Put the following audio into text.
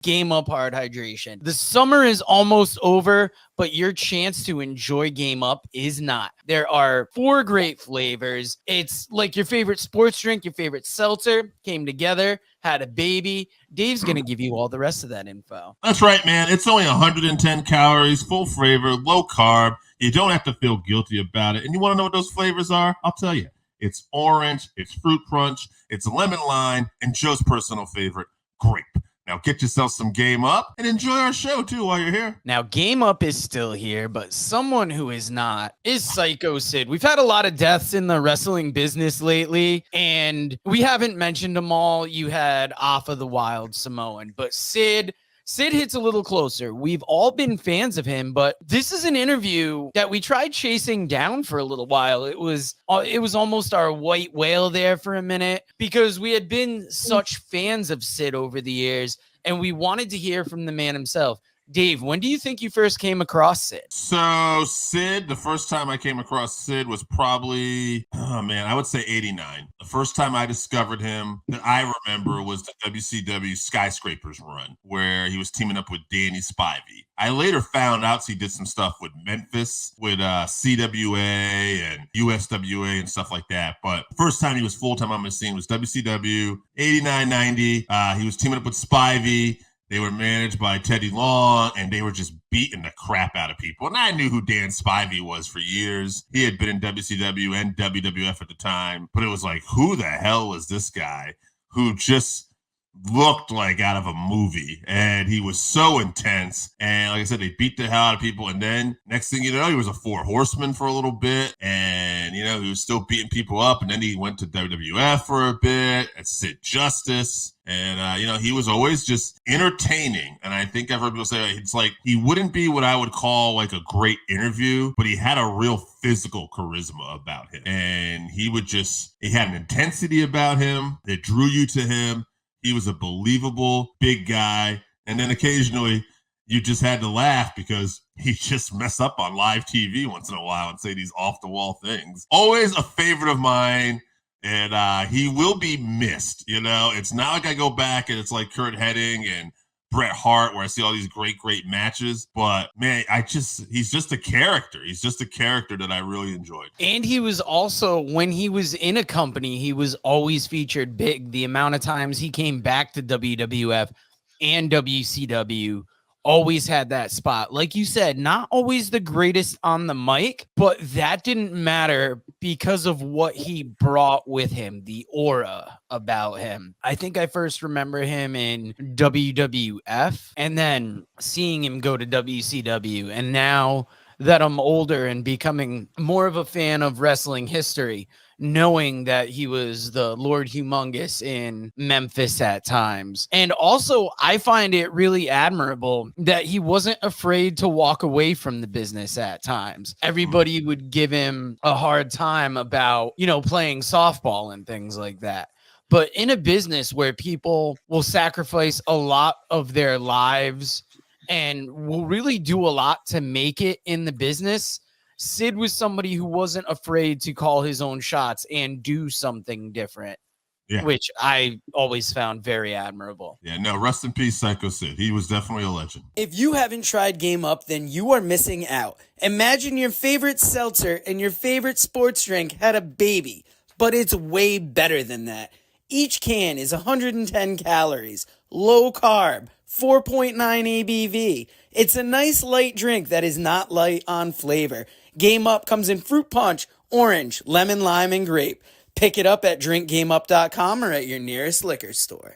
Game Up Hard Hydration. The summer is almost over, but your chance to enjoy Game Up is not. There are 4 great flavors. It's like your favorite sports drink, your favorite seltzer came together, had a baby. Dave's going to give you all the rest of that info. That's right, man. It's only 110 calories, full flavor, low carb. You don't have to feel guilty about it. And you want to know what those flavors are? I'll tell you. It's orange, it's fruit punch, it's lemon lime, and Joe's personal favorite, grape. Now get yourself some Game Up and enjoy our show, too, while you're here. Now, Game Up is still here, but someone who is not is Psycho Sid. We've had a lot of deaths in the wrestling business lately, and we haven't mentioned them all. You had Alpha the Wild Samoan, but Sid hits a little closer. We've all been fans of him, but this is an interview that we tried chasing down for a little while. It was almost our white whale there for a minute because we had been such fans of Sid over the years, and we wanted to hear from the man himself. Dave, when do you think you first came across Sid? So Sid, the first time I came across Sid was probably, I would say 89. The first time I discovered him that I remember was the WCW Skyscrapers run, where he was teaming up with Danny Spivey. I later found out he did some stuff with Memphis, with CWA and USWA and stuff like that. But first time he was full-time on the scene was WCW, 89-90. He was teaming up with Spivey. They were managed by Teddy Long, and they were just beating the crap out of people. And I knew who Dan Spivey was for years. He had been in WCW and WWF at the time. But it was like, who the hell was this guy who just looked like out of a movie? And he was so intense. And like I said, they beat the hell out of people. And then next thing you know, he was a 4 horseman for a little bit. And, he was still beating people up. And then he went to WWF for a bit at Sid Justice. And, he was always just entertaining. And I think I've heard people say it's like he wouldn't be what I would call like a great interview, but he had a real physical charisma about him. And he had an intensity about him that drew you to him. He was a believable big guy. And then occasionally you just had to laugh because he just mess up on live TV once in a while and say these off-the-wall things. Always a favorite of mine. And he will be missed. It's not like I go back and it's like Kurt Hennig and Bret Hart where I see all these great matches. But man, he's just a character. He's just a character that I really enjoyed. And he was also, when he was in a company, he was always featured big. The amount of times he came back to WWF and WCW always had that spot. Like you said, not always the greatest on the mic, but that didn't matter because of what he brought with him, the aura about him. I think I first remember him in WWF and then seeing him go to WCW. And now that I'm older and becoming more of a fan of wrestling history, knowing that he was the Lord Humongous in Memphis at times. And also, I find it really admirable that he wasn't afraid to walk away from the business at times. Everybody would give him a hard time about, playing softball and things like that. But in a business where people will sacrifice a lot of their lives and will really do a lot to make it in the business, Sid was somebody who wasn't afraid to call his own shots and do something different, which I always found very admirable. Yeah, no, rest in peace, Psycho Sid. He was definitely a legend. If you haven't tried Game Up, then you are missing out. Imagine your favorite seltzer and your favorite sports drink had a baby, but it's way better than that. Each can is 110 calories, low carb, 4.9 ABV. It's a nice light drink that is not light on flavor. Game Up comes in fruit punch, orange, lemon, lime, and grape. Pick it up at drinkgameup.com or at your nearest liquor store.